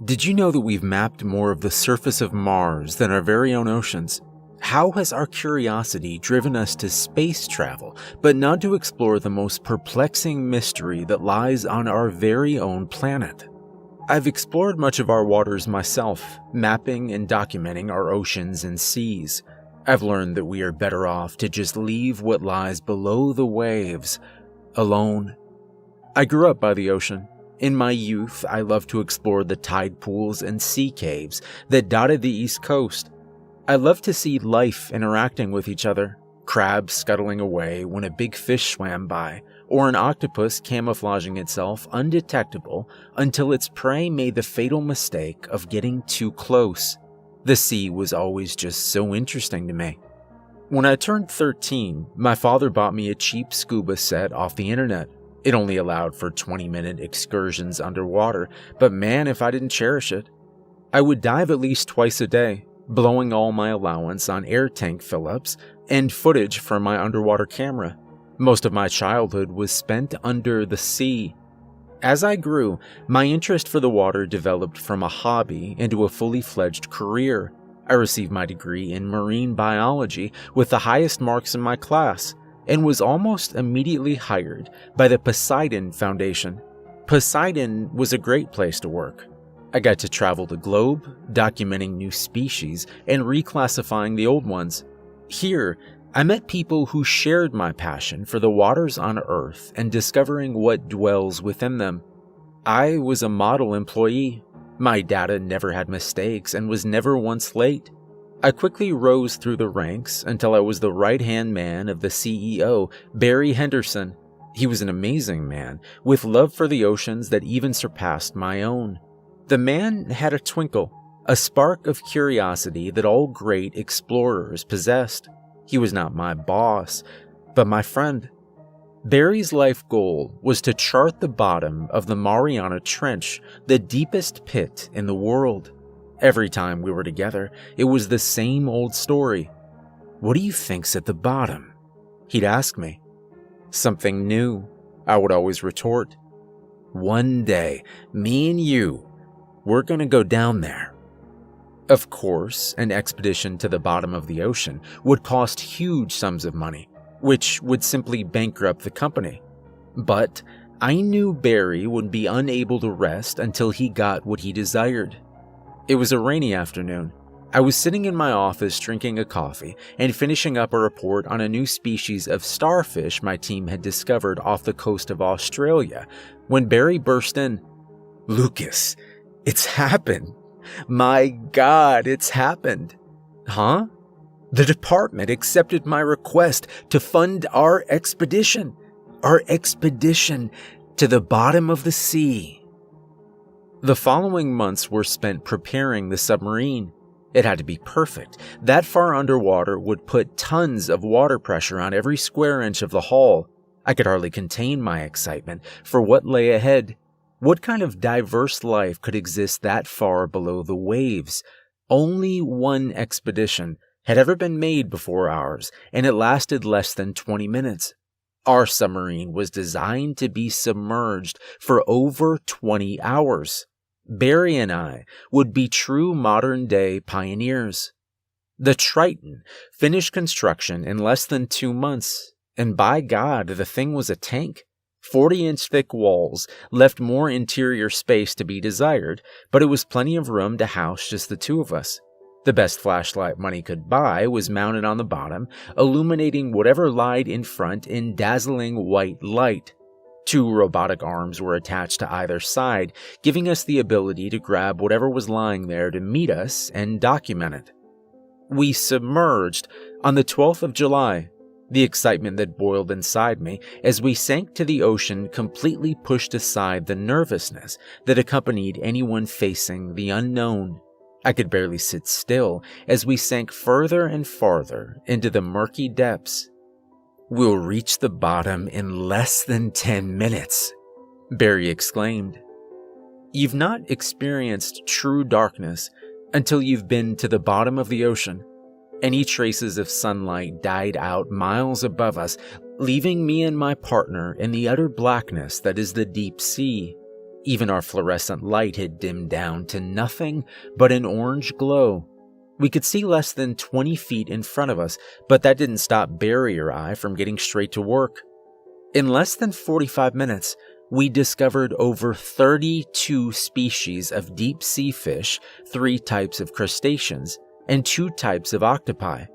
Did you know that we've mapped more of the surface of Mars than our very own oceans? How has our curiosity driven us to space travel, but not to explore the most perplexing mystery that lies on our very own planet? I've explored much of our waters myself, mapping and documenting our oceans and seas. I've learned that we are better off to just leave what lies below the waves alone. I grew up by the ocean. In my youth, I loved to explore the tide pools and sea caves that dotted the East Coast. I loved to see life interacting with each other, crabs scuttling away when a big fish swam by, or an octopus camouflaging itself undetectable until its prey made the fatal mistake of getting too close. The sea was always just so interesting to me. When I turned 13, my father bought me a cheap scuba set off the internet. It only allowed for 20-minute excursions underwater, but man, if I didn't cherish it. I would dive at least twice a day, blowing all my allowance on air tank fill-ups and footage from my underwater camera. Most of my childhood was spent under the sea. As I grew, my interest for the water developed from a hobby into a fully fledged career. I received my degree in marine biology with the highest marks in my class, and was almost immediately hired by the Poseidon Foundation. Poseidon was a great place to work. I got to travel the globe, documenting new species and reclassifying the old ones. Here, I met people who shared my passion for the waters on Earth and discovering what dwells within them. I was a model employee. My data never had mistakes and was never once late. I quickly rose through the ranks until I was the right-hand man of the CEO, Barry Henderson. He was an amazing man, with love for the oceans that even surpassed my own. The man had a twinkle, a spark of curiosity that all great explorers possessed. He was not my boss, but my friend. Barry's life goal was to chart the bottom of the Mariana Trench, the deepest pit in the world. Every time we were together, it was the same old story. "What do you think's at the bottom?" he'd ask me. "Something new," I would always retort. "One day, me and you, we're gonna go down there." Of course, an expedition to the bottom of the ocean would cost huge sums of money, which would simply bankrupt the company. But I knew Barry would be unable to rest until he got what he desired. It was a rainy afternoon. I was sitting in my office drinking a coffee and finishing up a report on a new species of starfish my team had discovered off the coast of Australia when Barry burst in. "Lucas, it's happened. My God, it's happened." "Huh?" "The department accepted my request to fund our expedition. Our expedition to the bottom of the sea." The following months were spent preparing the submarine. It had to be perfect. That far underwater would put tons of water pressure on every square inch of the hull. I could hardly contain my excitement for what lay ahead. What kind of diverse life could exist that far below the waves? Only one expedition had ever been made before ours, and it lasted less than 20 minutes. Our submarine was designed to be submerged for over 20 hours. Barry and I would be true modern-day pioneers. The Triton finished construction in less than 2 months, and by God, the thing was a tank. 40-inch thick walls left more interior space to be desired, but it was plenty of room to house just the two of us. The best flashlight money could buy was mounted on the bottom, illuminating whatever lied in front in dazzling white light. 2 robotic arms were attached to either side, giving us the ability to grab whatever was lying there to meet us and document it. We submerged on the 12th of July. The excitement that boiled inside me as we sank to the ocean completely pushed aside the nervousness that accompanied anyone facing the unknown. I could barely sit still as we sank further and farther into the murky depths. "We'll reach the bottom in less than 10 minutes, Barry exclaimed. You've not experienced true darkness until you've been to the bottom of the ocean. Any traces of sunlight died out miles above us, leaving me and my partner in the utter blackness that is the deep sea. Even our fluorescent light had dimmed down to nothing but an orange glow. We could see less than 20 feet in front of us, but that didn't stop Barry or I from getting straight to work. In less than 45 minutes, we discovered over 32 species of deep sea fish, 3 types of crustaceans, and 2 types of octopi.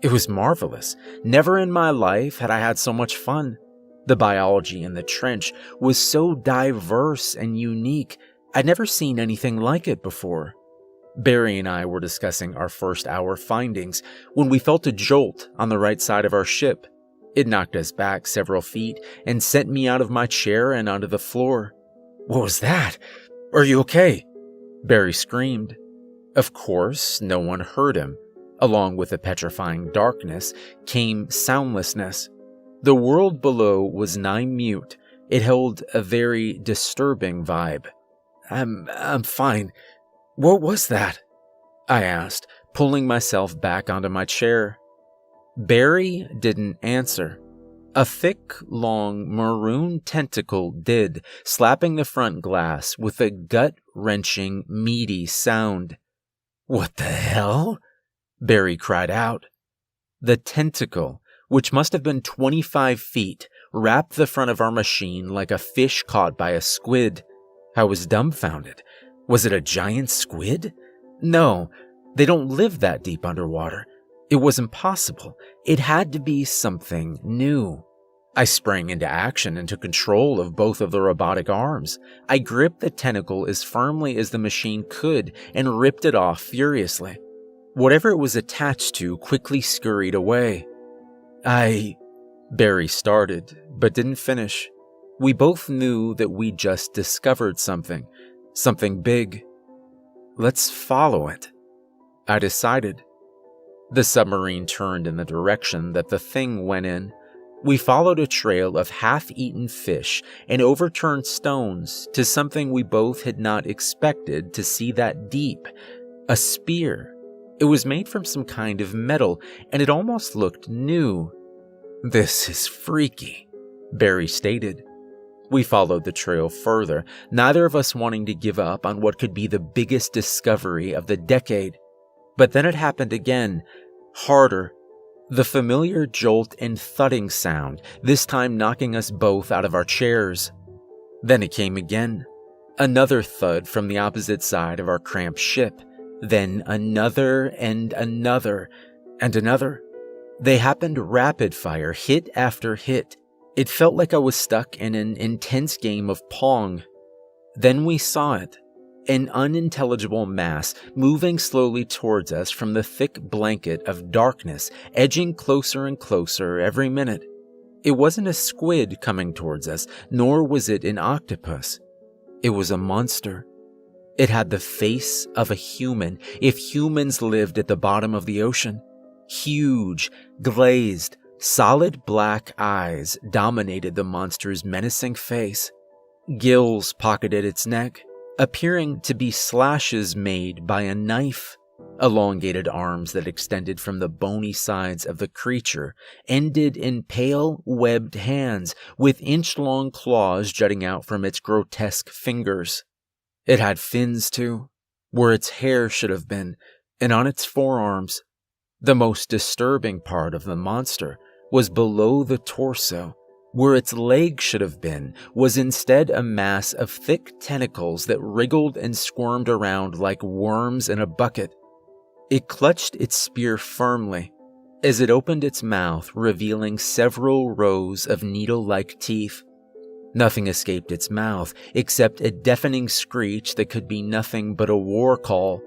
It was marvelous. Never in my life had I had so much fun. The biology in the trench was so diverse and unique. I'd never seen anything like it before. Barry and I were discussing our first hour findings when we felt a jolt on the right side of our ship. It knocked us back several feet and sent me out of my chair and onto the floor. "What was that? Are you okay?" Barry screamed. Of course, no one heard him. Along with the petrifying darkness came soundlessness. The world below was nigh mute. It held a very disturbing vibe. I'm fine. What was that?" I asked, pulling myself back onto my chair. Barry didn't answer. A thick, long, maroon tentacle did, slapping the front glass with a gut-wrenching, meaty sound. "What the hell?" Barry cried out. The tentacle, which must have been 25 feet, wrapped the front of our machine like a fish caught by a squid. I was dumbfounded. Was it a giant squid? No, they don't live that deep underwater. It was impossible. It had to be something new. I sprang into action and took control of both of the robotic arms. I gripped the tentacle as firmly as the machine could and ripped it off furiously. Whatever it was attached to quickly scurried away. Barry started, but didn't finish. We both knew that we just discovered something big. Let's follow it, I decided. The submarine turned in the direction that the thing went in. We followed a trail of half-eaten fish and overturned stones to something we both had not expected to see that deep. A spear. It was made from some kind of metal, and it almost looked new. "This is freaky," Barry stated. We followed the trail further, neither of us wanting to give up on what could be the biggest discovery of the decade. But then it happened again, harder. The familiar jolt and thudding sound, this time knocking us both out of our chairs. Then it came again. Another thud from the opposite side of our cramped ship. Then another and another and another. They happened rapid fire, hit after hit. It felt like I was stuck in an intense game of Pong. Then we saw it. An unintelligible mass moving slowly towards us from the thick blanket of darkness, edging closer and closer every minute. It wasn't a squid coming towards us, nor was it an octopus. It was a monster. It had the face of a human, if humans lived at the bottom of the ocean. Huge, glazed, solid black eyes dominated the monster's menacing face. Gills pocketed its neck, appearing to be slashes made by a knife. Elongated arms that extended from the bony sides of the creature ended in pale, webbed hands with inch-long claws jutting out from its grotesque fingers. It had fins, too, where its hair should have been, and on its forearms. The most disturbing part of the monster was below the torso. Where its leg should have been was instead a mass of thick tentacles that wriggled and squirmed around like worms in a bucket. It clutched its spear firmly as it opened its mouth, revealing several rows of needle-like teeth. Nothing escaped its mouth except a deafening screech that could be nothing but a war call.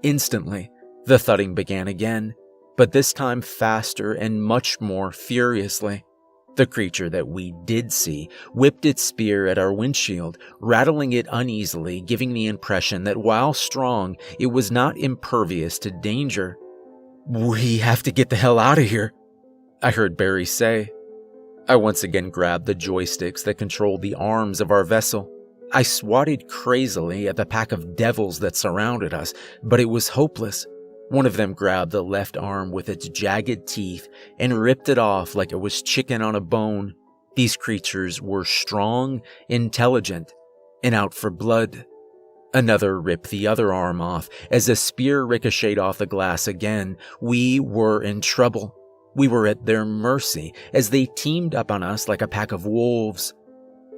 Instantly, the thudding began again, but this time faster and much more furiously. The creature that we did see whipped its spear at our windshield, rattling it uneasily, giving the impression that while strong, it was not impervious to danger. "We have to get the hell out of here," I heard Barry say. I once again grabbed the joysticks that controlled the arms of our vessel. I swatted crazily at the pack of devils that surrounded us, but it was hopeless. One of them grabbed the left arm with its jagged teeth and ripped it off like it was chicken on a bone. These creatures were strong, intelligent. and out for blood. Another ripped the other arm off as a spear ricocheted off the glass again. We were in trouble. We were at their mercy as they teamed up on us like a pack of wolves.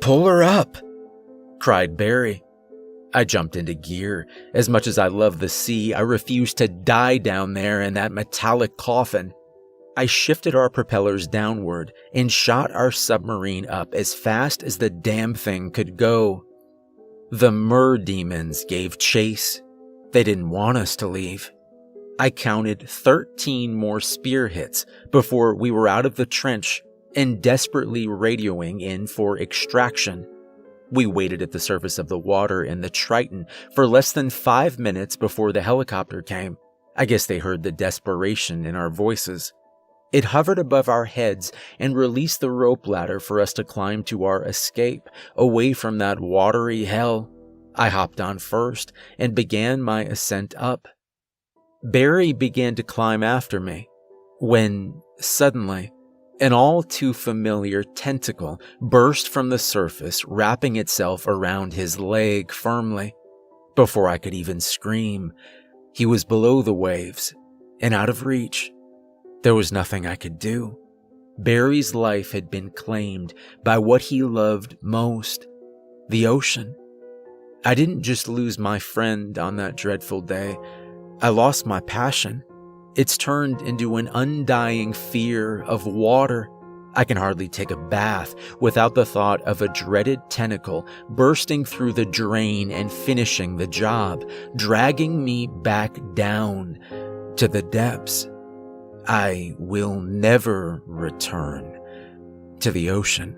"Pull her up!" cried Barry. I jumped into gear. As much as I love the sea, I refused to die down there in that metallic coffin. I shifted our propellers downward and shot our submarine up as fast as the damn thing could go. The mer-demons gave chase. They didn't want us to leave. I counted 13 more spear hits before we were out of the trench and desperately radioing in for extraction. We waited at the surface of the water in the Triton for less than 5 minutes before the helicopter came. I guess they heard the desperation in our voices. It hovered above our heads and released the rope ladder for us to climb to our escape, away from that watery hell. I hopped on first and began my ascent up. Barry began to climb after me, when, suddenly, an all too familiar tentacle burst from the surface, wrapping itself around his leg firmly. Before I could even scream, he was below the waves and out of reach. There was nothing I could do. Barry's life had been claimed by what he loved most, the ocean. I didn't just lose my friend on that dreadful day. I lost my passion. It's turned into an undying fear of water. I can hardly take a bath without the thought of a dreaded tentacle bursting through the drain and finishing the job, dragging me back down to the depths. I will never return to the ocean.